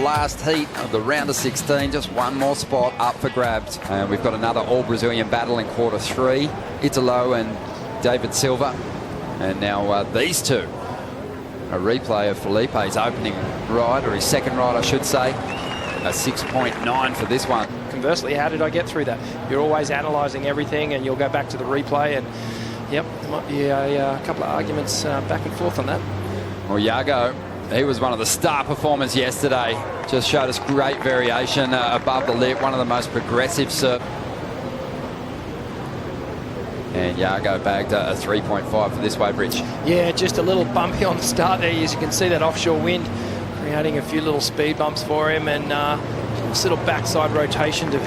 last heat of the round of 16. Just one more spot up for grabs. And we've got another all-Brazilian battle in quarter 3. Italo and David Silva. And now these two. A replay of Filipe's opening ride, or his second ride, I should say. A 6.9 for this one. Conversely, how did I get through that? You're always analysing everything, and you'll go back to the replay, and yep, there might be a couple of arguments back and forth on that. Well, Yago, he was one of the star performers yesterday. Just showed us great variation above the lip, one of the most progressive serve. And Yago bagged a 3.5 for this wave, Rich. Yeah, just a little bumpy on the start there. As you can see, that offshore wind creating a few little speed bumps for him, and this little backside rotation to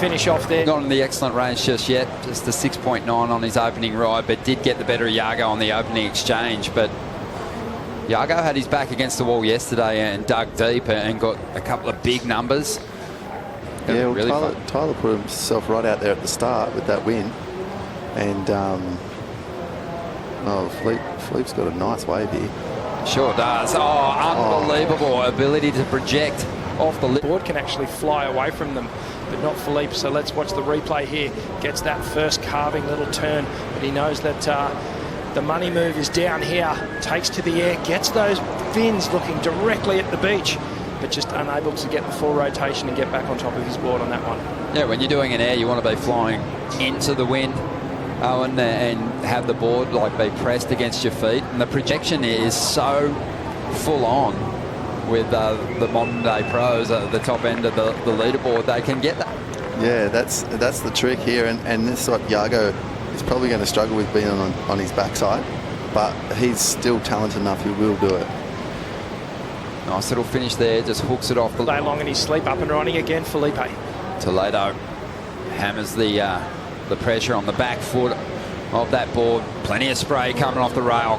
finish off there. Not in the excellent range just yet, just a 6.9 on his opening ride, but did get the better of Yago on the opening exchange. But Yago had his back against the wall yesterday and dug deep and got a couple of big numbers. Yeah, well, really Tyler put himself right out there at the start with that win. And Filipe's got a nice wave here. Sure does. Oh, unbelievable ability to project off the lip. The board can actually fly away from them, but not Filipe. So let's watch the replay here. Gets that first carving little turn, but he knows that the money move is down here. Takes to the air, gets those fins looking directly at the beach, but just unable to get the full rotation and get back on top of his board on that one. Yeah, when you're doing an air, you want to be flying into the wind, Owen, and have the board like be pressed against your feet. And the projection is so full on with the modern day pros at the top end of the leaderboard. They can get that. Yeah, that's the trick here, and this is what Yago is probably going to struggle with, being on his backside, but he's still talented enough. He will do it. Nice little finish there, just hooks it off the day long in his sleep, up and running again. Filipe Toledo hammers the pressure on the back foot of that board. Plenty of spray coming off the rail.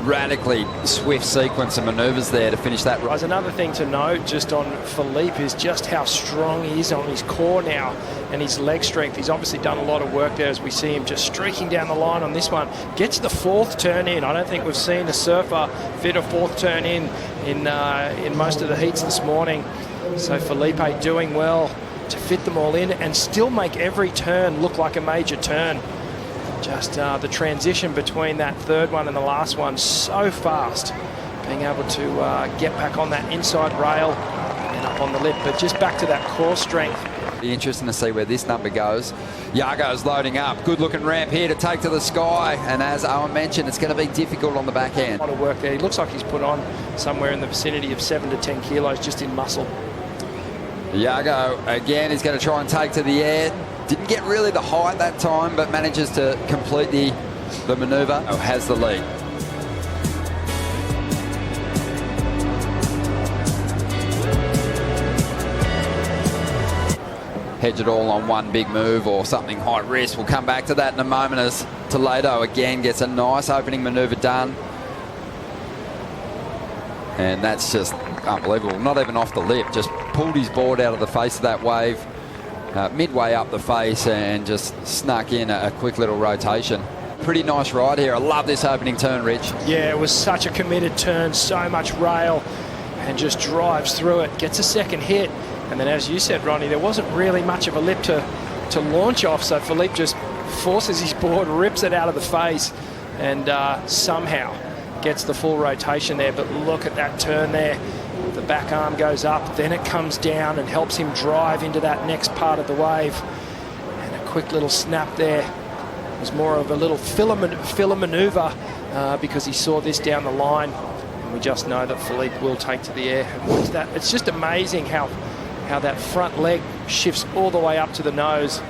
Radically swift sequence of manoeuvres there to finish that. There's another thing to note just on Filipe is just how strong he is on his core now and his leg strength. He's obviously done a lot of work there, as we see him just streaking down the line on this one. Gets the fourth turn in. I don't think we've seen a surfer fit a fourth turn in most of the heats this morning. So Filipe doing well to fit them all in and still make every turn look like a major turn. Just the transition between that third one and the last one, so fast. Being able to get back on that inside rail and up on the lip, but just back to that core strength. Be interesting to see where this number goes. Yago's loading up. Good looking ramp here to take to the sky. And as Owen mentioned, it's going to be difficult on the back end. A lot of work there. He looks like he's put on somewhere in the vicinity of 7 to 10 kilos just in muscle. Yago, again, is going to try and take to the air. Didn't get really the height that time, but manages to complete the manoeuvre. Oh, has the lead. Hedge it all on one big move or something high risk. We'll come back to that in a moment as Toledo again gets a nice opening manoeuvre done. And that's just unbelievable. Not even off the lip, just pulled his board out of the face of that wave. Midway up the face and just snuck in a quick little rotation. Pretty nice ride here. I love this opening turn, Rich. Yeah, it was such a committed turn, so much rail, and just drives through it. Gets a second hit, and then as you said, Ronnie, there wasn't really much of a lip to launch off, so Filipe just forces his board, rips it out of the face, and somehow gets the full rotation there. But look at that turn there. The back arm goes up, then it comes down and helps him drive into that next part of the wave. And a quick little snap there. It was more of a little filler maneuver because he saw this down the line. And we just know that Filipe will take to the air. And watch that. It's just amazing how that front leg shifts all the way up to the nose.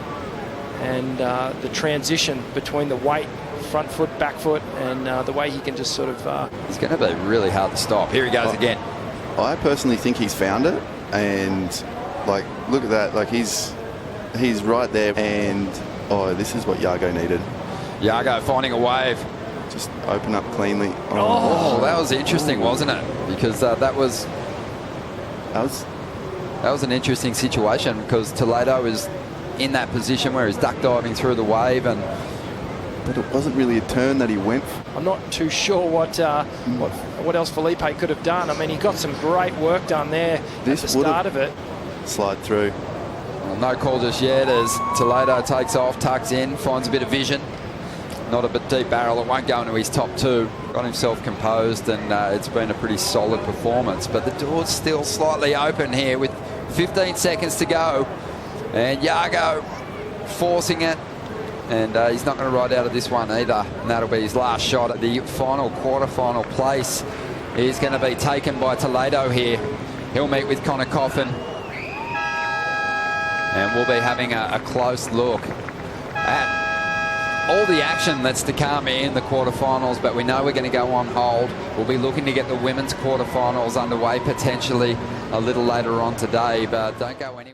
And the transition between the weight, front foot, back foot, and the way he can just sort of... It's going to be really hard to stop. Here he goes again. I personally think he's found it, and like, look at that, like he's right there, and oh, this is what Yago needed. Yago finding a wave. Just open up cleanly. Oh, that was interesting, wasn't it? Because that was an interesting situation, because Toledo is in that position where he's duck diving through the wave, and but it wasn't really a turn that he went for. I'm not too sure what else Filipe could have done. I mean, he got some great work done there at the start of it. Slide through. Well, no call just yet as Toledo takes off, tucks in, finds a bit of vision. Not a bit deep barrel. It won't go into his top two. Got himself composed, and it's been a pretty solid performance. But the door's still slightly open here with 15 seconds to go. And Yago forcing it. And he's not going to ride out of this one either. And that'll be his last shot at the final quarter-final place. Is going to be taken by Toledo here. He'll meet with Connor Coffin. And we'll be having a close look at all the action that's to come in the quarterfinals, but we know we're going to go on hold. We'll be looking to get the women's quarterfinals underway potentially a little later on today, but don't go anywhere.